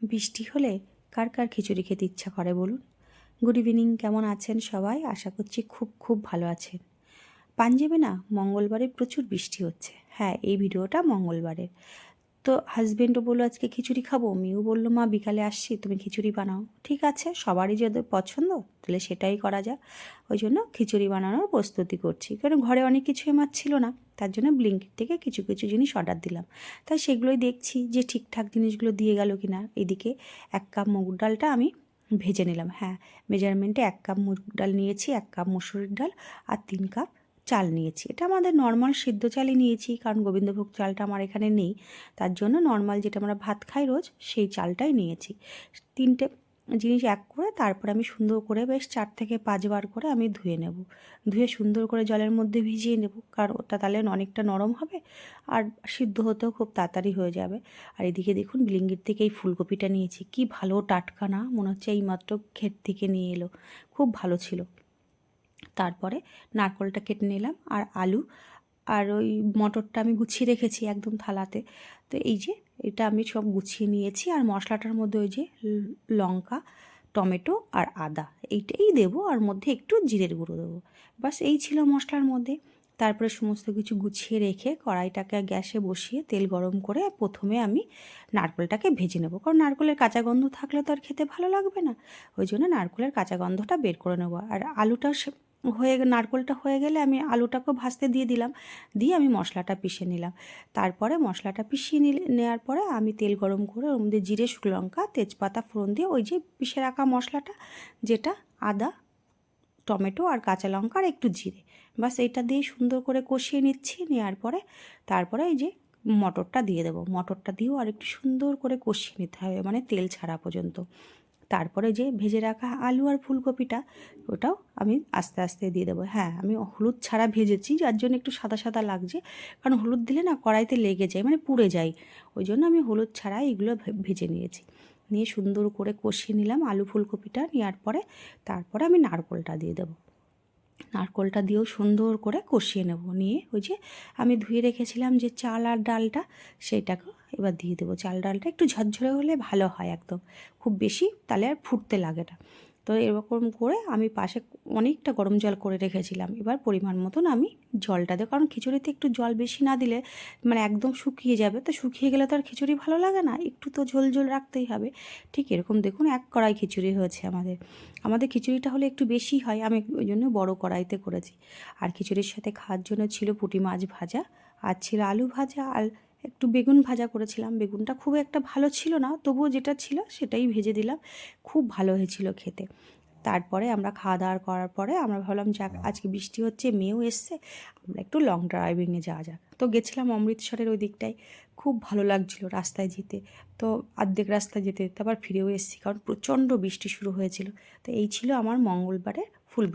বৃষ্টি হলে কার কার খিচুড়ি খেতে ইচ্ছা করে বলুন। গুড ইভিনিং, কেমন আছেন সবাই? আশা করছি খুব খুব ভালো আছেন। পাঞ্জাবে না মঙ্গলবারে প্রচুর বৃষ্টি হচ্ছে। হ্যাঁ, এই ভিডিওটা মঙ্গলবারের। তো হাজবেন্ডও বললো আজকে খিচুড়ি খাবো, মেয়েও বললো মা বিকালে আসছি তুমি খিচুড়ি বানাও। ঠিক আছে, সবারই যদি পছন্দ তাহলে সেটাই করা যাক। ওই জন্য খিচুড়ি বানানোর প্রস্তুতি করছি, কারণ ঘরে অনেক কিছু আমার ছিল না, তার জন্য ব্লিঙ্কিট থেকে কিছু কিছু জিনিস অর্ডার দিলাম। তাই সেগুলোই দেখছি যে ঠিকঠাক জিনিসগুলো দিয়ে গেল কি না। এদিকে 1 কাপ মুগ ডালটা আমি ভেজে নিলাম। হ্যাঁ, মেজারমেন্টে 1 কাপ মুগ ডাল নিয়েছি, 1 কাপ মসুরির ডাল আর 3 কাপ চাল নিয়েছি। এটা আমাদের নর্মাল সিদ্ধ চালই নিয়েছি, কারণ গোবিন্দভোগ চালটা আমার এখানে নেই। তার জন্য নর্মাল যেটা আমরা ভাত খাই রোজ সেই চালটাই নিয়েছি। 3টে জিনিস এক করে তারপরে আমি সুন্দর করে বেশ 4 থেকে 5 বার করে আমি ধুয়ে নেব। ধুয়ে সুন্দর করে জলের মধ্যে ভিজিয়ে নেব, কারণ ওটা তাহলে অনেকটা নরম হবে আর সিদ্ধ হতেও খুব তাড়াতাড়ি হয়ে যাবে। আর এদিকে দেখুন ব্লিঙ্কিট থেকে এই ফুলকপিটা নিয়েছি, কি ভালো টাটকা না, মনে হচ্ছে এইমাত্র ক্ষেত থেকে নিয়ে এলো, খুব ভালো ছিল। তারপরে নারকেলটা কেটে নিলাম আর আলু আর ওই মটরটা আমি গুছিয়ে রেখেছি একদম থালাতে। তো এই যে এটা আমি সব গুছিয়ে নিয়েছি, আর মশলাটার মধ্যে ওই যে লঙ্কা, টমেটো আর আদা এইটাই দেবো, আর মধ্যে একটু জিরের গুঁড়ো দেবো। বাস এই ছিল মশলার মধ্যে। তারপরে সমস্ত কিছু গুছিয়ে রেখে কড়াইটাকে গ্যাসে বসিয়ে তেল গরম করে প্রথমে আমি নারকেলটাকে ভেজে নেবো, কারণ নারকেলের কাঁচা গন্ধ থাকলে তো আর খেতে ভালো লাগবে না। ওই জন্য নারকেলের কাঁচা গন্ধটা বের করে নেবো। আর আলুটা নারকেলটা হয়ে গেলে আমি আলুটাকেও ভাজতে দিয়ে দিলাম, দিয়ে আমি মশলাটা পিষে নিলাম। তারপরে মশলাটা পিষিয়ে নেওয়ার পরে আমি তেল গরম করে ওর মধ্যে জিরে, শুকনো লঙ্কা, তেজপাতা ফোড়ন দিয়ে ওই যে পিষে রাখা মশলাটা, যেটা আদা, টমেটো আর কাঁচা লঙ্কা আর একটু জিরে, বাস এইটা দিয়ে সুন্দর করে কষিয়ে নিচ্ছি। নেওয়ার পরে তারপরে এই যে মটরটা দিয়ে দেবো, মটরটা দিয়েও আর একটু সুন্দর করে কষিয়ে নিতে হবে, মানে তেল ছাড়া পর্যন্ত। তারপরে যে ভেজে রাখা আলু আর ফুলকপিটা, ওটাও আমি আস্তে আস্তে দিয়ে দেবো। হ্যাঁ, আমি হলুদ ছাড়া ভেজেছি, যার জন্য একটু সাদা সাদা লাগছে, কারণ হলুদ দিলে না কড়াইতে লেগে যায়, মানে পুড়ে যায়। ওই জন্য আমি হলুদ ছাড়াই এগুলো ভেজে নিয়েছি। নিয়ে সুন্দর করে কষিয়ে নিলাম আলু ফুলকপিটা। নেওয়ার পরে তারপরে আমি নারকেলটা দিয়ে দেবো। নারকেলটা দিয়েও সুন্দর করে কষিয়ে নেব। নিয়ে ওই যে আমি ধুয়ে রেখেছিলাম যে চাল আর ডালটা, সেইটাকেও এবার দিয়ে দেবো। চাল ডালটা একটু ঝরঝরে হলে ভালো হয়, একদম খুব বেশি তাহলে আর ফুটতে লাগে না। তো এরকম করে আমি পাশে অনেকটা গরম জল করে রেখেছিলাম। এবার পরিমাণ মতন আমি জলটা দেবো, কারণ খিচুড়িতে একটু জল বেশি না দিলে মানে একদম শুকিয়ে যাবে, তো শুকিয়ে গেলে তো আর খিচুড়ি ভালো লাগে না, একটু তো ঝোল ঝোল রাখতেই হবে। ঠিক এরকম দেখুন 1 কড়াই খিচুড়ি হয়েছে আমাদের। আমাদের খিচুড়িটা হলে একটু বেশি হয়, আমি ওই জন্য বড় কড়াইতে করেছি। আর খিচুড়ির সাথে খাওয়ার জন্য ছিল পুঁটি মাছ ভাজা, আর ছিল আলু ভাজা, আর একটু বেগুন ভাজা করেছিলাম। বেগুনটা খুব একটা ভালো ছিল না, তবুও যেটা ছিল সেটাই ভেজে দিলাম, খুব ভালো হয়েছিল খেতে। তারপরে আমরা খাওয়া দাওয়া করার পরে আমরা ভাবলাম যাক আজকে বৃষ্টি হচ্ছে, মেয়েও এসছে, আমরা একটু লং ড্রাইভিংয়ে যাওয়া যাক। তো গেছিলাম অমৃতসরের ওই দিকটায়, খুব ভালো লাগছিল রাস্তায় যেতে। তো অর্ধেক রাস্তায় যেতে যেতে আবার ফিরেও এসেছি, কারণ প্রচণ্ড বৃষ্টি শুরু হয়েছিল। তো এই ছিল আমার মঙ্গলবারের ফুল